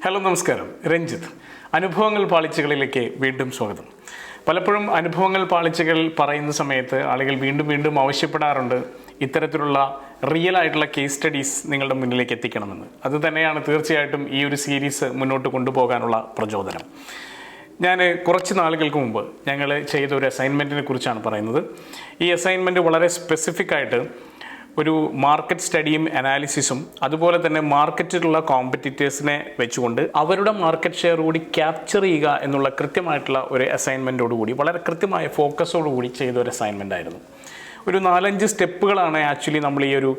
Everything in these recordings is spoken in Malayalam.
ഹലോ നമസ്കാരം, രഞ്ജിത്ത്. അനുഭവങ്ങൾ പാളിച്ചകളിലേക്ക് വീണ്ടും സ്വാഗതം. പലപ്പോഴും അനുഭവങ്ങൾ പാളിച്ചകൾ പറയുന്ന സമയത്ത് ആളുകൾ വീണ്ടും വീണ്ടും ആവശ്യപ്പെടാറുണ്ട് ഇത്തരത്തിലുള്ള റിയൽ ആയിട്ടുള്ള കേസ് സ്റ്റഡീസ് നിങ്ങളുടെ മുന്നിലേക്ക് എത്തിക്കണമെന്ന്. അത് തന്നെയാണ് തീർച്ചയായിട്ടും ഈ ഒരു സീരീസ് മുന്നോട്ട് കൊണ്ടുപോകാനുള്ള പ്രചോദനം. ഞാൻ കുറച്ച് നാളുകൾക്ക് മുമ്പ് ഞങ്ങൾ ചെയ്ത ഒരു അസൈൻമെൻറ്റിനെ കുറിച്ചാണ് പറയുന്നത്. ഈ അസൈൻമെൻറ്റ് വളരെ സ്പെസിഫിക് ആയിട്ട് ഒരു മാർക്കറ്റ് സ്റ്റഡിയും അനാലിസിസും അതുപോലെ തന്നെ മാർക്കറ്റിലുള്ള കോമ്പറ്റീറ്റേഴ്സിനെ വെച്ചുകൊണ്ട് അവരുടെ മാർക്കറ്റ് ഷെയർ കൂടി ക്യാപ്ചർ ചെയ്യുക എന്നുള്ള കൃത്യമായിട്ടുള്ള ഒരു അസൈൻമെൻറ്റോടുകൂടി വളരെ കൃത്യമായ ഫോക്കസോടുകൂടി ചെയ്ത ഒരു അസൈൻമെൻ്റ് ആയിരുന്നു. ഒരു 4-5 സ്റ്റെപ്പുകളാണ് ആക്ച്വലി നമ്മൾ ഈ ഒരു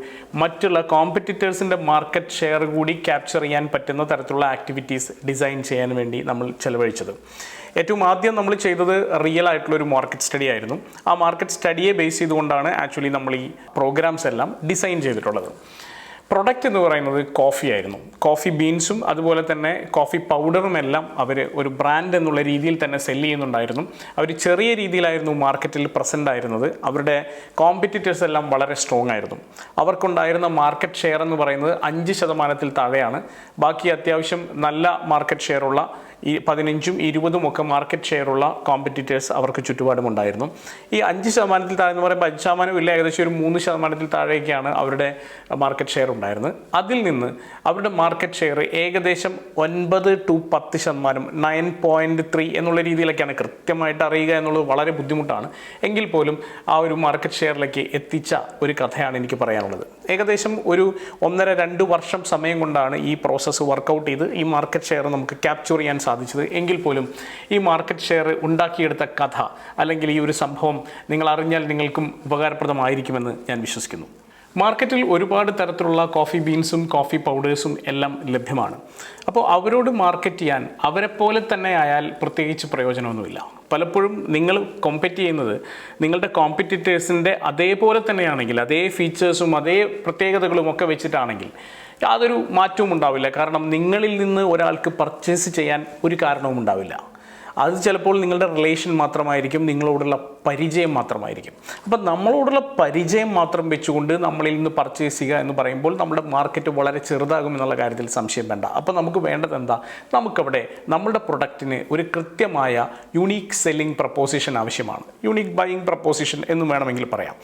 മറ്റുള്ള കോമ്പറ്റീറ്റേഴ്സിൻ്റെ മാർക്കറ്റ് ഷെയർ കൂടി ക്യാപ്ചർ ചെയ്യാൻ പറ്റുന്ന തരത്തിലുള്ള ആക്ടിവിറ്റീസ് ഡിസൈൻ ചെയ്യാൻ വേണ്ടി നമ്മൾ ചെലവഴിച്ചത്. ഏറ്റവും ആദ്യം നമ്മൾ ചെയ്തത് റിയൽ ആയിട്ടുള്ളൊരു മാർക്കറ്റ് സ്റ്റഡി ആയിരുന്നു. ആ മാർക്കറ്റ് സ്റ്റഡിയെ ബേസ് ചെയ്തുകൊണ്ടാണ് ആക്ച്വലി നമ്മൾ ഈ പ്രോഗ്രാംസ് എല്ലാം ഡിസൈൻ ചെയ്തിട്ടുള്ളത്. പ്രൊഡക്റ്റ് എന്ന് പറയുന്നത് കോഫി ആയിരുന്നു. കോഫി ബീൻസും അതുപോലെ തന്നെ കോഫി പൗഡറും എല്ലാം അവർ ഒരു ബ്രാൻഡ് എന്നുള്ള രീതിയിൽ തന്നെ സെല്ല് ചെയ്യുന്നുണ്ടായിരുന്നു. അവർ ചെറിയ രീതിയിലായിരുന്നു മാർക്കറ്റിൽ പ്രസൻ്റ് ആയിരുന്നത്. അവരുടെ കോമ്പറ്റീറ്റേഴ്സ് എല്ലാം വളരെ സ്ട്രോങ് ആയിരുന്നു. അവർക്കുണ്ടായിരുന്ന മാർക്കറ്റ് ഷെയർ എന്ന് പറയുന്നത് 5% താഴെയാണ്. ബാക്കി അത്യാവശ്യം നല്ല മാർക്കറ്റ് ഷെയർ ഉള്ള ഈ 15ഉം 20ഉം ഒക്കെ മാർക്കറ്റ് ഷെയറുള്ള കോമ്പറ്റീറ്റേഴ്സ് അവർക്ക് ചുറ്റുപാടുമുണ്ടായിരുന്നു. ഈ 5% താഴെ എന്ന് പറയുമ്പോൾ 5% ഇല്ല, ഏകദേശം ഒരു 3% താഴേക്കാണ് അവരുടെ മാർക്കറ്റ് ഷെയർ ഉണ്ടായിരുന്നത്. അതിൽ നിന്ന് അവരുടെ മാർക്കറ്റ് ഷെയർ ഏകദേശം 9 to 10%, 9.3 എന്നുള്ള രീതിയിലൊക്കെയാണ്. കൃത്യമായിട്ട് അറിയുക എന്നുള്ളത് വളരെ ബുദ്ധിമുട്ടാണ്. എങ്കിൽ പോലും ആ ഒരു മാർക്കറ്റ് ഷെയറിലേക്ക് എത്തിച്ച ഒരു കഥയാണ് എനിക്ക് പറയാനുള്ളത്. ഏകദേശം ഒരു 1.5-2 വർഷം സമയം കൊണ്ടാണ് ഈ പ്രോസസ്സ് വർക്കൗട്ട് ചെയ്ത് ഈ മാർക്കറ്റ് ഷെയർ നമുക്ക് ക്യാപ്ചർ ചെയ്യാൻ സാധിച്ചത്. എങ്കിൽ പോലും ഈ മാർക്കറ്റ് ഷെയർ ഉണ്ടാക്കിയെടുത്ത കഥ അല്ലെങ്കിൽ ഈ ഒരു സംഭവം നിങ്ങൾ അറിഞ്ഞാൽ നിങ്ങൾക്കും ഉപകാരപ്രദമായിരിക്കുമെന്ന് ഞാൻ വിശ്വസിക്കുന്നു. മാർക്കറ്റിൽ ഒരുപാട് തരത്തിലുള്ള കോഫി ബീൻസും കോഫി പൗഡേഴ്സും എല്ലാം ലഭ്യമാണ്. അപ്പോൾ അവരോട് മാർക്കറ്റ് ചെയ്യാൻ അവരെപ്പോലെ തന്നെ ആയാൽ പ്രത്യേകിച്ച് പ്രയോജനമൊന്നുമില്ല. പലപ്പോഴും നിങ്ങൾ കോമ്പറ്റ് ചെയ്യുന്നത് നിങ്ങളുടെ കോമ്പറ്റീറ്റേഴ്സിൻ്റെ അതേപോലെ തന്നെയാണെങ്കിൽ, അതേ ഫീച്ചേഴ്സും അതേ പ്രത്യേകതകളും ഒക്കെ വെച്ചിട്ടാണെങ്കിൽ യാതൊരു മാറ്റവും ഉണ്ടാവില്ല. കാരണം നിങ്ങളിൽ നിന്ന് ഒരാൾക്ക് പർച്ചേസ് ചെയ്യാൻ ഒരു കാരണവും ഉണ്ടാവില്ല. അത് ചിലപ്പോൾ നിങ്ങളുടെ റിലേഷൻ മാത്രമായിരിക്കും, നിങ്ങളോടുള്ള പരിചയം മാത്രമായിരിക്കും. അപ്പം നമ്മളോടുള്ള പരിചയം മാത്രം വെച്ചുകൊണ്ട് നമ്മളിൽ നിന്ന് പർച്ചേസ് ചെയ്യുക എന്ന് പറയുമ്പോൾ നമ്മുടെ മാർക്കറ്റ് വളരെ ചെറുതാകും എന്നുള്ള കാര്യത്തിൽ സംശയം വേണ്ട. അപ്പം നമുക്ക് വേണ്ടത് എന്താ? നമുക്കവിടെ നമ്മളുടെ പ്രൊഡക്റ്റിന് ഒരു കൃത്യമായ യുണീക്ക് സെല്ലിംഗ് പ്രപ്പോസിഷൻ ആവശ്യമാണ്. യുണീക്ക് ബൈയിങ് പ്രപ്പോസിഷൻ എന്ന് വേണമെങ്കിൽ പറയാം.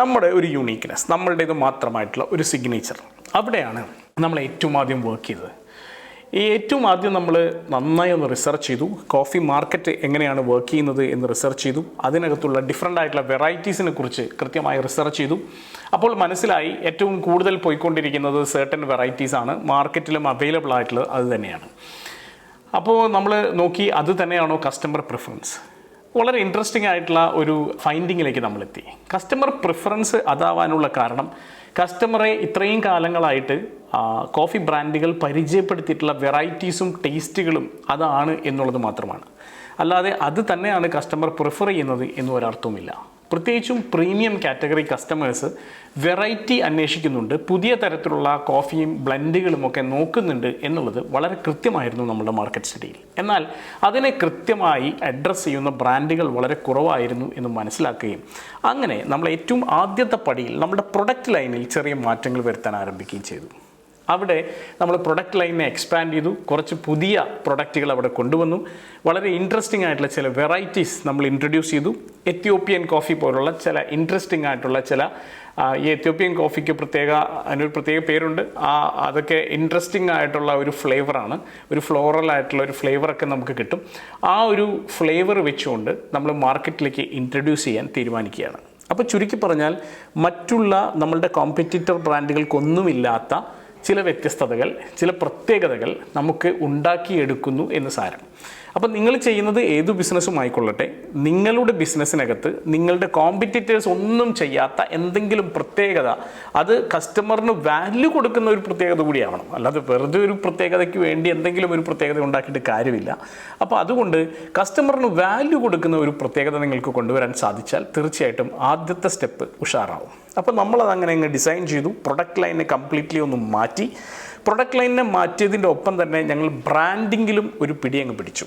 നമ്മുടെ ഒരു യുണീക്ക്നെസ്, നമ്മളുടേത് മാത്രമായിട്ടുള്ള ഒരു സിഗ്നേച്ചർ, അവിടെയാണ് നമ്മൾ ഏറ്റവും ആദ്യം വർക്ക് ചെയ്തത്. ഈ ഏറ്റവും ആദ്യം നമ്മൾ നന്നായി ഒന്ന് റിസർച്ച് ചെയ്തു. കോഫി മാർക്കറ്റ് എങ്ങനെയാണ് വർക്ക് ചെയ്യുന്നത് എന്ന് റിസർച്ച് ചെയ്തു. അതിനകത്തുള്ള ഡിഫറെൻ്റ് ആയിട്ടുള്ള വെറൈറ്റീസിനെ കുറിച്ച് കൃത്യമായി റിസർച്ച് ചെയ്തു. അപ്പോൾ മനസ്സിലായി ഏറ്റവും കൂടുതൽ പോയിക്കൊണ്ടിരിക്കുന്നത് സർട്ടൻ വെറൈറ്റീസാണ്, മാർക്കറ്റിലും അവൈലബിൾ ആയിട്ടുള്ളത് അത് തന്നെയാണ്. അപ്പോൾ നമ്മൾ നോക്കി അത് തന്നെയാണോ കസ്റ്റമർ പ്രിഫറൻസ്. വളരെ ഇൻട്രസ്റ്റിംഗ് ആയിട്ടുള്ള ഒരു ഫൈൻഡിങ്ങിലേക്ക് നമ്മളെത്തി. കസ്റ്റമർ പ്രിഫറൻസ് അതാവാനുള്ള കാരണം കസ്റ്റമറെ ഇത്രയും കാലങ്ങളായിട്ട് കോഫി ബ്രാൻഡുകൾ പരിചയപ്പെടുത്തിയിട്ടുള്ള വെറൈറ്റീസും ടേസ്റ്റുകളും അതാണ് എന്നുള്ളത് മാത്രമാണ്. അല്ലാതെ അത് തന്നെയാണ് കസ്റ്റമർ പ്രിഫർ ചെയ്യുന്നത് എന്നും ഒരർത്ഥവുമില്ല. പ്രത്യേകിച്ചും പ്രീമിയം കാറ്റഗറി കസ്റ്റമേഴ്സ് വെറൈറ്റി അന്വേഷിക്കുന്നുണ്ട്, പുതിയ തരത്തിലുള്ള കോഫിയും ബ്ലെൻഡുകളും ഒക്കെ നോക്കുന്നുണ്ട് എന്നുള്ളത് വളരെ കൃത്യമായിരുന്നു നമ്മുടെ മാർക്കറ്റ് സ്റ്റഡിയിൽ. എന്നാൽ അതിനെ കൃത്യമായി അഡ്രസ്സ് ചെയ്യുന്ന ബ്രാൻഡുകൾ വളരെ കുറവായിരുന്നു എന്ന് മനസ്സിലാക്കുകയും അങ്ങനെ നമ്മൾ ഏറ്റവും ആദ്യത്തെ പടിയിൽ നമ്മുടെ പ്രൊഡക്റ്റ് ലൈനിൽ ചെറിയ മാറ്റങ്ങൾ വരുത്താൻ ആരംഭിക്കുകയും ചെയ്തു. അവിടെ നമ്മൾ പ്രൊഡക്റ്റ് ലൈനിനെ എക്സ്പാൻഡ് ചെയ്തു. കുറച്ച് പുതിയ പ്രൊഡക്റ്റുകൾ അവിടെ കൊണ്ടുവന്നു. വളരെ ഇൻട്രസ്റ്റിംഗ് ആയിട്ടുള്ള ചില വെറൈറ്റീസ് നമ്മൾ ഇൻട്രൊഡ്യൂസ് ചെയ്തു. എത്യോപ്യൻ കോഫി പോലുള്ള ചില ഇൻട്രസ്റ്റിംഗ് ആയിട്ടുള്ള ചില ഈ എത്യോപ്യൻ കോഫിക്ക് അതിനൊരു പ്രത്യേക പേരുണ്ട്. അതൊക്കെ ഇൻട്രസ്റ്റിംഗ് ആയിട്ടുള്ള ഒരു ഫ്ലേവറാണ്. ഒരു ഫ്ലോറൽ ആയിട്ടുള്ള ഒരു ഫ്ലേവറൊക്കെ നമുക്ക് കിട്ടും. ആ ഒരു ഫ്ലേവർ വെച്ചുകൊണ്ട് നമ്മൾ മാർക്കറ്റിലേക്ക് ഇൻട്രൊഡ്യൂസ് ചെയ്യാൻ തീരുമാനിക്കുകയാണ്. അപ്പോൾ ചുരുക്കി പറഞ്ഞാൽ മറ്റുള്ള നമ്മളുടെ കോമ്പറ്റീറ്റർ ബ്രാൻഡുകൾക്കൊന്നുമില്ലാത്ത ചില വ്യത്യസ്തതകൾ, ചില പ്രത്യേകതകൾ നമുക്ക് ഉണ്ടാക്കിയെടുക്കുന്നു എന്ന് സാരം. അപ്പം നിങ്ങൾ ചെയ്യുന്നത് ഏതു ബിസിനസ്സും ആയിക്കൊള്ളട്ടെ, നിങ്ങളുടെ ബിസിനസ്സിനകത്ത് നിങ്ങളുടെ കോമ്പറ്റീറ്റേഴ്സ് ഒന്നും ചെയ്യാത്ത എന്തെങ്കിലും പ്രത്യേകത, അത് കസ്റ്റമറിന് വാല്യൂ കൊടുക്കുന്ന ഒരു പ്രത്യേകത കൂടിയാവണം. അല്ലാതെ വെറുതെ ഒരു പ്രത്യേകതയ്ക്ക് വേണ്ടി എന്തെങ്കിലും ഒരു പ്രത്യേകത ഉണ്ടാക്കിയിട്ട് കാര്യമില്ല. അപ്പോൾ അതുകൊണ്ട് കസ്റ്റമറിന് വാല്യൂ കൊടുക്കുന്ന ഒരു പ്രത്യേകത നിങ്ങൾക്ക് കൊണ്ടുവരാൻ സാധിച്ചാൽ തീർച്ചയായിട്ടും ആദ്യത്തെ സ്റ്റെപ്പ് ഉഷാറാവും. അപ്പോൾ നമ്മളത് അങ്ങനെ അങ്ങ് ഡിസൈൻ ചെയ്തു. പ്രൊഡക്റ്റ് ലൈനെ കംപ്ലീറ്റ്ലി ഒന്ന് മാറ്റി. പ്രൊഡക്റ്റ് ലൈനിനെ മാറ്റിയതിൻ്റെ ഒപ്പം തന്നെ ഞങ്ങൾ ബ്രാൻഡിങ്ങിലും ഒരു പിടി അങ്ങ് പിടിച്ചു.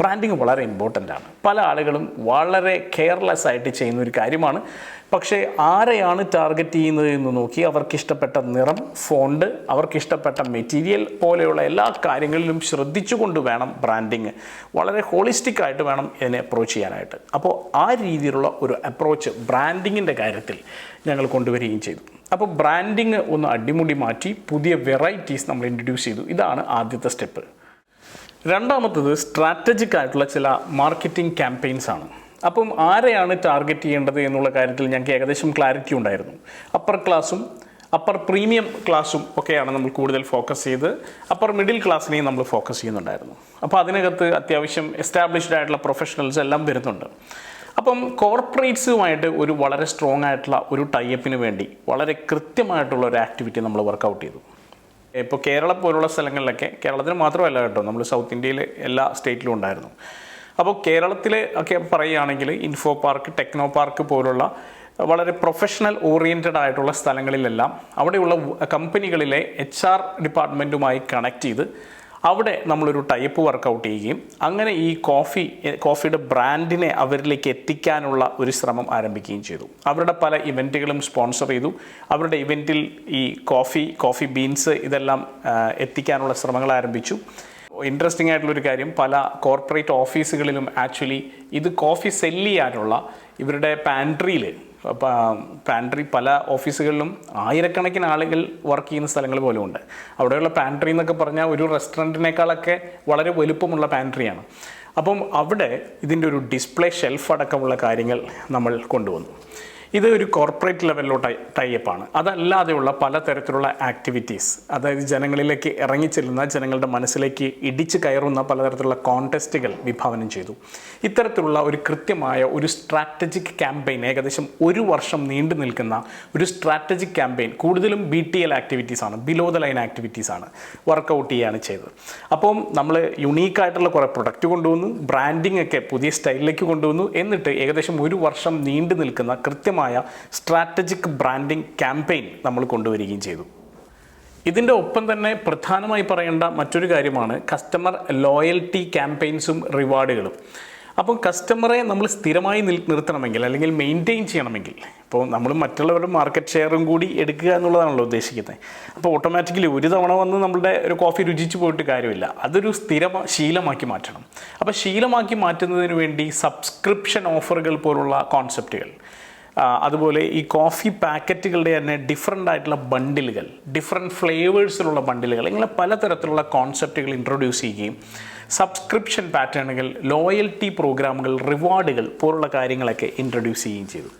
ബ്രാൻഡിങ് വളരെ ഇമ്പോർട്ടൻ്റ് ആണ്. പല ആളുകളും വളരെ കെയർലെസ് ആയിട്ട് ചെയ്യുന്ന ഒരു കാര്യമാണ്. പക്ഷേ ആരെയാണ് ടാർഗറ്റ് ചെയ്യുന്നത് എന്ന് നോക്കി അവർക്കിഷ്ടപ്പെട്ട നിറം, ഫോണ്ട്, അവർക്കിഷ്ടപ്പെട്ട മെറ്റീരിയൽ പോലെയുള്ള എല്ലാ കാര്യങ്ങളിലും ശ്രദ്ധിച്ചുകൊണ്ട് വേണം ബ്രാൻഡിങ് വളരെ ഹോളിസ്റ്റിക് ആയിട്ട് വേണം ഇതിനെ അപ്രോച്ച് ചെയ്യാനായിട്ട്. അപ്പോൾ ആ രീതിയിലുള്ള ഒരു അപ്രോച്ച് ബ്രാൻഡിങ്ങിൻ്റെ കാര്യത്തിൽ ഞങ്ങൾ കൊണ്ടുവരികയും ചെയ്തു. അപ്പോൾ ബ്രാൻഡിങ് ഒന്ന് അടിമുടി മാറ്റി പുതിയ വെറൈറ്റീസ് നമ്മൾ ഇൻട്രൊഡ്യൂസ് ചെയ്തു. ഇതാണ് ആദ്യത്തെ സ്റ്റെപ്പ്. രണ്ടാമത്തത് സ്ട്രാറ്റജിക് ആയിട്ടുള്ള ചില മാർക്കറ്റിംഗ് ക്യാമ്പയിൻസ് ആണ്. അപ്പം ആരെയാണ് ടാർഗറ്റ് ചെയ്യേണ്ടത് എന്നുള്ള കാര്യത്തിൽ ഞങ്ങൾക്ക് ഏകദേശം ക്ലാരിറ്റി ഉണ്ടായിരുന്നു. അപ്പർ ക്ലാസ്സും അപ്പർ പ്രീമിയം ക്ലാസ്സും ഒക്കെയാണ് നമ്മൾ കൂടുതൽ ഫോക്കസ് ചെയ്ത് അപ്പർ മിഡിൽ ക്ലാസ്സിനെയും നമ്മൾ ഫോക്കസ് ചെയ്യുന്നുണ്ടായിരുന്നു. അപ്പോൾ അതിനകത്ത് അത്യാവശ്യം എസ്റ്റാബ്ലിഷ്ഡ് ആയിട്ടുള്ള പ്രൊഫഷണൽസ് എല്ലാം വരുന്നുണ്ട്. അപ്പം കോർപ്പറേറ്റ്സുമായിട്ട് ഒരു വളരെ സ്ട്രോങ് ആയിട്ടുള്ള ഒരു ടൈപ്പിന് വേണ്ടി വളരെ കൃത്യമായിട്ടുള്ള ഒരു ആക്ടിവിറ്റി നമ്മൾ വർക്കൗട്ട് ചെയ്തു. ഇപ്പോൾ കേരളം പോലുള്ള സ്ഥലങ്ങളിലൊക്കെ, കേരളത്തിൽ മാത്രമല്ല കേട്ടോ, നമ്മൾ സൗത്ത് ഇന്ത്യയിൽ എല്ലാ സ്റ്റേറ്റിലും ഉണ്ടായിരുന്നു. അപ്പോൾ കേരളത്തിൽ ഒക്കെ പറയുകയാണെങ്കിൽ ഇൻഫോ പാർക്ക്, ടെക്നോ പാർക്ക് പോലുള്ള വളരെ പ്രൊഫഷണൽ ഓറിയൻറ്റഡ് ആയിട്ടുള്ള സ്ഥലങ്ങളിലെല്ലാം അവിടെയുള്ള കമ്പനികളിലെ HR ഡിപ്പാർട്ട്മെൻറ്റുമായി കണക്ട് ചെയ്ത് അവിടെ നമ്മളൊരു ടൈപ്പ് വർക്കൗട്ട് ചെയ്യുകയും അങ്ങനെ ഈ കോഫിയുടെ ബ്രാൻഡിനെ അവരിലേക്ക് എത്തിക്കാനുള്ള ഒരു ശ്രമം ആരംഭിക്കുകയും ചെയ്തു. അവരുടെ പല ഇവൻറ്റുകളും സ്പോൺസർ ചെയ്തു. അവരുടെ ഇവൻറ്റിൽ ഈ കോഫി ബീൻസ് ഇതെല്ലാം എത്തിക്കാനുള്ള ശ്രമങ്ങൾ ആരംഭിച്ചു. ഇൻട്രസ്റ്റിംഗ് ആയിട്ടുള്ളൊരു കാര്യം, പല കോർപ്പറേറ്റ് ഓഫീസുകളിലും ആക്ച്വലി ഇത് കോഫി സെല്ല് ചെയ്യാനുള്ള ഇവരുടെ പാൻട്രി പല ഓഫീസുകളിലും ആയിരക്കണക്കിന് ആളുകൾ വർക്ക് ചെയ്യുന്ന സ്ഥലങ്ങൾ പോലും ഉണ്ട്. അവിടെയുള്ള പാൻട്രി എന്നൊക്കെ പറഞ്ഞാൽ ഒരു റെസ്റ്റോറൻറ്റിനേക്കാളൊക്കെ വളരെ വലുപ്പമുള്ള പാൻട്രിയാണ്. അപ്പം അവിടെ ഇതിൻ്റെ ഒരു ഡിസ്പ്ലേ ഷെൽഫ് അടക്കമുള്ള കാര്യങ്ങൾ നമ്മൾ കൊണ്ടുവന്നു. ഇത് ഒരു കോർപ്പറേറ്റ് ലെവലിലുള്ള ടൈപ്പാണ്. അതല്ലാതെയുള്ള പലതരത്തിലുള്ള ആക്ടിവിറ്റീസ്, അതായത് ജനങ്ങളിലേക്ക് ഇറങ്ങിച്ചെല്ലുന്ന, ജനങ്ങളുടെ മനസ്സിലേക്ക് ഇടിച്ചു കയറുന്ന പലതരത്തിലുള്ള കോൺടെസ്റ്റുകൾ വിഭാവനം ചെയ്തു. ഇത്തരത്തിലുള്ള ഒരു കൃത്യമായ ഒരു സ്ട്രാറ്റജിക് ക്യാമ്പയിൻ, ഏകദേശം 1 വർഷം നീണ്ടു നിൽക്കുന്ന ഒരു സ്ട്രാറ്റജിക് ക്യാമ്പയിൻ, കൂടുതലും BTL ആക്ടിവിറ്റീസാണ്, ബിലോ ദ ലൈൻ ആക്ടിവിറ്റീസാണ് വർക്കൗട്ട് ചെയ്യുകയാണ് ചെയ്തത്. അപ്പം നമ്മൾ യുണീക്കായിട്ടുള്ള കുറേ പ്രൊഡക്റ്റ് കൊണ്ടുവന്നു, ബ്രാൻഡിംഗ് ഒക്കെ പുതിയ സ്റ്റൈലിലേക്ക് കൊണ്ടുവന്നു. എന്നിട്ട് ഏകദേശം 1 വർഷം നീണ്ടു നിൽക്കുന്ന കൃത്യമായ സ്ട്രാറ്റജിക് ബ്രാൻഡിംഗ് ക്യാമ്പയിൻ നമ്മൾ കൊണ്ടുവരികയും ചെയ്തു. ഇതിൻ്റെ ഒപ്പം തന്നെ പ്രധാനമായി പറയേണ്ട മറ്റൊരു കാര്യമാണ് കസ്റ്റമർ ലോയൽറ്റി ക്യാമ്പയിൻസും റിവാർഡുകളും. അപ്പോൾ കസ്റ്റമറെ നമ്മൾ സ്ഥിരമായി നിർത്തണമെങ്കിൽ അല്ലെങ്കിൽ മെയിൻറ്റെയിൻ ചെയ്യണമെങ്കിൽ, ഇപ്പോൾ നമ്മൾ മറ്റുള്ളവരുടെ മാർക്കറ്റ് ഷെയറും കൂടി എടുക്കുക എന്നുള്ളതാണല്ലോ ഉദ്ദേശിക്കുന്നത്. അപ്പോൾ ഓട്ടോമാറ്റിക്കലി ഒരു തവണ വന്ന് നമ്മളുടെ ഒരു കോഫി രുചിച്ച് പോയിട്ട് കാര്യമില്ല, അതൊരു ശീലമാക്കി മാറ്റണം. അപ്പോൾ ശീലമാക്കി മാറ്റുന്നതിന് വേണ്ടി സബ്സ്ക്രിപ്ഷൻ ഓഫറുകൾ പോലുള്ള കോൺസെപ്റ്റുകൾ, അതുപോലെ ഈ കോഫി പാക്കറ്റുകളുടെ തന്നെ ഡിഫറൻ്റ് ആയിട്ടുള്ള ബണ്ടിലുകൾ, ഡിഫറെൻറ്റ് ഫ്ലേവേഴ്സിലുള്ള ബണ്ടിലുകൾ, ഇങ്ങനെ പലതരത്തിലുള്ള കോൺസെപ്റ്റുകൾ ഇൻട്രൊഡ്യൂസ് ചെയ്യുകയും സബ്സ്ക്രിപ്ഷൻ പാറ്റേണുകൾ, ലോയൽറ്റി പ്രോഗ്രാമുകൾ, റിവാർഡുകൾ പോലുള്ള കാര്യങ്ങളൊക്കെ ഇൻട്രൊഡ്യൂസ് ചെയ്യുകയും ചെയ്തു.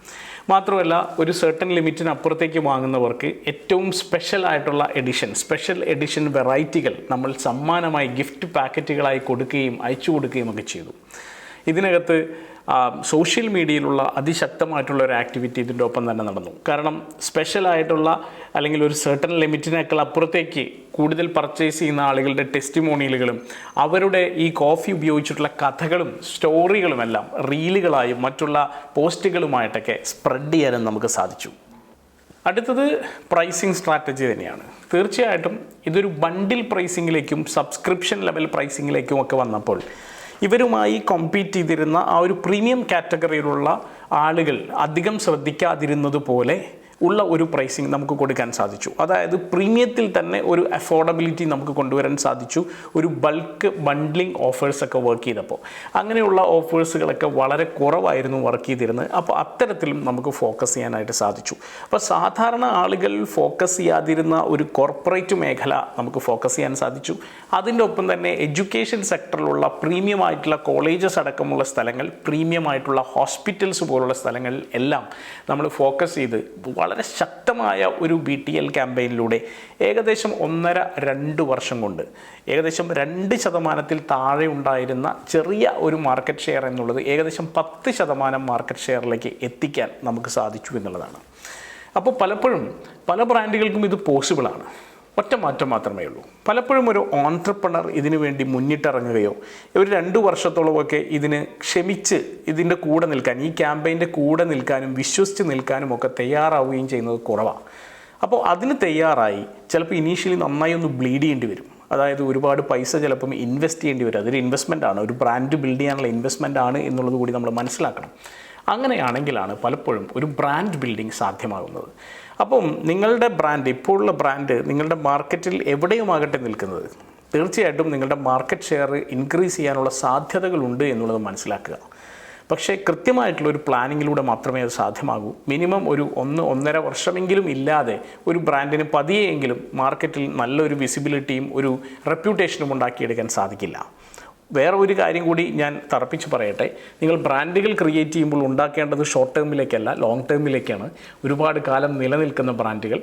മാത്രമല്ല ഒരു സർട്ടൻ ലിമിറ്റിന് അപ്പുറത്തേക്ക് വാങ്ങുന്നവർക്ക് ഏറ്റവും സ്പെഷ്യൽ എഡിഷൻ വെറൈറ്റികൾ നമ്മൾ സമ്മാനമായി ഗിഫ്റ്റ് പാക്കറ്റുകളായി കൊടുക്കുകയും അയച്ചു കൊടുക്കുകയും ഒക്കെ ചെയ്തു. ഇതിനകത്ത് സോഷ്യൽ മീഡിയയിലുള്ള അതിശക്തമായിട്ടുള്ള ഒരു ആക്ടിവിറ്റി ഇതിൻ്റെ ഒപ്പം തന്നെ നടന്നു. കാരണം സ്പെഷ്യലായിട്ടുള്ള അല്ലെങ്കിൽ ഒരു സർട്ടൻ ലിമിറ്റിനേക്കാൾ അപ്പുറത്തേക്ക് കൂടുതൽ പർച്ചേസ് ചെയ്യുന്ന ആളുകളുടെ ടെസ്റ്റിമോണിയലുകളും അവരുടെ ഈ കോഫി ഉപയോഗിച്ചിട്ടുള്ള കഥകളും സ്റ്റോറികളുമെല്ലാം റീലുകളായും മറ്റുള്ള പോസ്റ്റുകളുമായിട്ടൊക്കെ സ്പ്രെഡ് ചെയ്യാനും നമുക്ക് സാധിച്ചു. അടുത്തത് പ്രൈസിങ് സ്ട്രാറ്റജി തന്നെയാണ്. തീർച്ചയായിട്ടും ഇതൊരു ബണ്ടിൽ പ്രൈസിങ്ങിലേക്കും സബ്സ്ക്രിപ്ഷൻ ലെവൽ പ്രൈസിങ്ങിലേക്കും ഒക്കെ വന്നപ്പോൾ ഇവരുമായി കോമ്പീറ്റ് ചെയ്തിരുന്ന ആ ഒരു പ്രീമിയം കാറ്റഗറിയിലുള്ള ആളുകൾ അധികം ശ്രദ്ധിക്കാതിരുന്നത് പോലെ ഉള്ള ഒരു പ്രൈസിങ് നമുക്ക് കൊടുക്കാൻ സാധിച്ചു. അതായത് പ്രീമിയത്തിൽ തന്നെ ഒരു അഫോർഡബിലിറ്റി നമുക്ക് കൊണ്ടുവരാൻ സാധിച്ചു. ഒരു ബൾക്ക് ബണ്ട്ലിംഗ് ഓഫേഴ്സൊക്കെ വർക്ക് ചെയ്തപ്പോൾ അങ്ങനെയുള്ള ഓഫേഴ്സുകളൊക്കെ വളരെ കുറവായിരുന്നു വർക്ക് ചെയ്തിരുന്നത്. അപ്പോൾ അത്തരത്തിലും നമുക്ക് ഫോക്കസ് ചെയ്യാനായിട്ട് സാധിച്ചു. അപ്പോൾ സാധാരണ ആളുകൾ ഫോക്കസ് ചെയ്യാതിരുന്ന ഒരു കോർപ്പറേറ്റ് മേഖല നമുക്ക് ഫോക്കസ് ചെയ്യാൻ സാധിച്ചു. അതിൻ്റെ ഒപ്പം തന്നെ എഡ്യൂക്കേഷൻ സെക്ടറിലുള്ള പ്രീമിയം ആയിട്ടുള്ള കോളേജസ് അടക്കമുള്ള സ്ഥലങ്ങൾ, പ്രീമിയം ആയിട്ടുള്ള ഹോസ്പിറ്റൽസ് പോലുള്ള സ്ഥലങ്ങളിൽ എല്ലാം നമ്മൾ ഫോക്കസ് ചെയ്ത് വളരെ ശക്തമായ ഒരു BTL ക്യാമ്പയിനിലൂടെ ഏകദേശം 1.5-2 വർഷം കൊണ്ട് ഏകദേശം 2% താഴെ ഉണ്ടായിരുന്ന ചെറിയ ഒരു മാർക്കറ്റ് ഷെയർ എന്നുള്ളത് ഏകദേശം 10% മാർക്കറ്റ് ഷെയറിലേക്ക് എത്തിക്കാൻ നമുക്ക് സാധിച്ചു എന്നുള്ളതാണ്. അപ്പോൾ പലപ്പോഴും പല ബ്രാൻഡുകൾക്കും ഇത് പോസിബിളാണ്. ഒറ്റ മാറ്റം മാത്രമേ ഉള്ളൂ. പലപ്പോഴും ഒരു ഓൺട്രപ്രണർ ഇതിനു വേണ്ടി മുന്നിട്ടിറങ്ങുകയോ ഒരു 2 വർഷത്തോളമൊക്കെ ഇതിന് ക്ഷമിച്ച് ഇതിൻ്റെ കൂടെ നിൽക്കാൻ, ഈ ക്യാമ്പയിൻ്റെ കൂടെ നിൽക്കാനും വിശ്വസിച്ച് നിൽക്കാനും ഒക്കെ തയ്യാറാവുകയും ചെയ്യുന്നത് കുറവാണ്. അപ്പോൾ അതിന് തയ്യാറായി ചിലപ്പോൾ ഇനീഷ്യലി നന്നായി ഒന്ന് ബ്ലീഡ് ചെയ്യേണ്ടി വരും. അതായത് ഒരുപാട് പൈസ ചിലപ്പം ഇൻവെസ്റ്റ് ചെയ്യേണ്ടി വരും. അതൊരു ഇൻവെസ്റ്റ്മെൻ്റ് ആണ്, ഒരു ബ്രാൻഡ് ബിൽഡ് ചെയ്യാനുള്ള ഇൻവെസ്റ്റ്മെൻ്റ് ആണ് എന്നുള്ളത് കൂടി നമ്മൾ മനസ്സിലാക്കണം. അങ്ങനെയാണെങ്കിലാണ് പലപ്പോഴും ഒരു ബ്രാൻഡ് ബിൽഡിംഗ് സാധ്യമാകുന്നത്. അപ്പം നിങ്ങളുടെ ബ്രാൻഡ്, ഇപ്പോഴുള്ള ബ്രാൻഡ് നിങ്ങളുടെ മാർക്കറ്റിൽ എവിടെയുമാകട്ടെ നിൽക്കുന്നത്, തീർച്ചയായിട്ടും നിങ്ങളുടെ മാർക്കറ്റ് ഷെയർ ഇൻക്രീസ് ചെയ്യാനുള്ള സാധ്യതകളുണ്ട് എന്നുള്ളത് മനസ്സിലാക്കുക. പക്ഷേ കൃത്യമായിട്ടുള്ളൊരു പ്ലാനിങ്ങിലൂടെ മാത്രമേ അത് സാധ്യമാകൂ. മിനിമം ഒരു 1-1.5 വർഷമെങ്കിലും ഇല്ലാതെ ഒരു ബ്രാൻഡിന് പതിയെങ്കിലും മാർക്കറ്റിൽ നല്ലൊരു വിസിബിലിറ്റിയും ഒരു റെപ്യൂട്ടേഷനും ഉണ്ടാക്കിയെടുക്കാൻ സാധിക്കില്ല. വേറെ ഒരു കാര്യം കൂടി ഞാൻ തറപ്പിച്ച് പറയട്ടെ. നിങ്ങൾ ബ്രാൻഡുകൾ ക്രിയേറ്റ് ചെയ്യുമ്പോൾ ഉണ്ടാക്കേണ്ടത് ഷോർട്ട് ടേമിലേക്കല്ല, ലോങ് ടേമിലേക്കാണ്. ഒരുപാട് കാലം നിലനിൽക്കുന്ന ബ്രാൻഡുകൾ.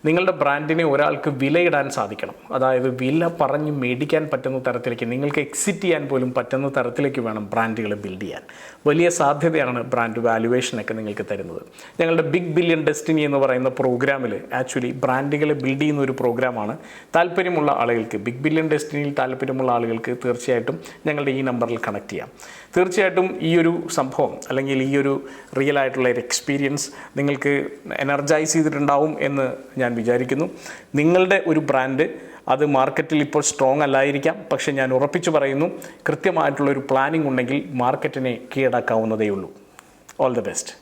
നിങ്ങളുടെ ബ്രാൻഡിനെ ഒരാൾക്ക് വിലയിടാൻ സാധിക്കണം. അതായത് വില പറഞ്ഞ് മേടിക്കാൻ പറ്റുന്ന തരത്തിലേക്ക്, നിങ്ങൾക്ക് എക്സിറ്റ് ചെയ്യാൻ പോലും പറ്റുന്ന തരത്തിലേക്ക് വേണം ബ്രാൻഡുകൾ ബിൽഡ് ചെയ്യാൻ. വലിയ സാധ്യതയാണ് ബ്രാൻഡ് വാല്യുവേഷനൊക്കെ നിങ്ങൾക്ക് തരുന്നത്. ഞങ്ങളുടെ ബിഗ് ബില്യൺ ഡെസ്റ്റിനി എന്ന് പറയുന്ന പ്രോഗ്രാമിൽ ആക്ച്വലി ബ്രാൻഡുകളെ ബിൽഡ് ചെയ്യുന്ന ഒരു പ്രോഗ്രാമാണ്. താല്പര്യമുള്ള ആളുകൾക്ക്, ബിഗ് ബില്യൺ ഡെസ്റ്റിനിയിൽ താല്പര്യമുള്ള ആളുകൾക്ക് തീർച്ചയായിട്ടും ഞങ്ങളുടെ ഈ നമ്പറിൽ കണക്ട് ചെയ്യാം. തീർച്ചയായിട്ടും ഈ ഒരു സംഭവം അല്ലെങ്കിൽ ഈ ഒരു റിയൽ ആയിട്ടുള്ള ഒരു എക്സ്പീരിയൻസ് നിങ്ങൾക്ക് എനർജൈസ് ചെയ്തിട്ടുണ്ടാവും എന്ന് ഞാൻ വിചാരിക്കുന്നു. നിങ്ങളുടെ ഒരു ബ്രാൻഡ് അത് മാർക്കറ്റിൽ ഇപ്പോൾ സ്ട്രോങ് അല്ലായിരിക്കാം, പക്ഷേ ഞാൻ ഉറപ്പിച്ചു പറയുന്നു, കൃത്യമായിട്ടുള്ളൊരു പ്ലാനിംഗ് ഉണ്ടെങ്കിൽ മാർക്കറ്റിനെ കീഴടക്കാവുന്നതേ ഉള്ളൂ. All the best.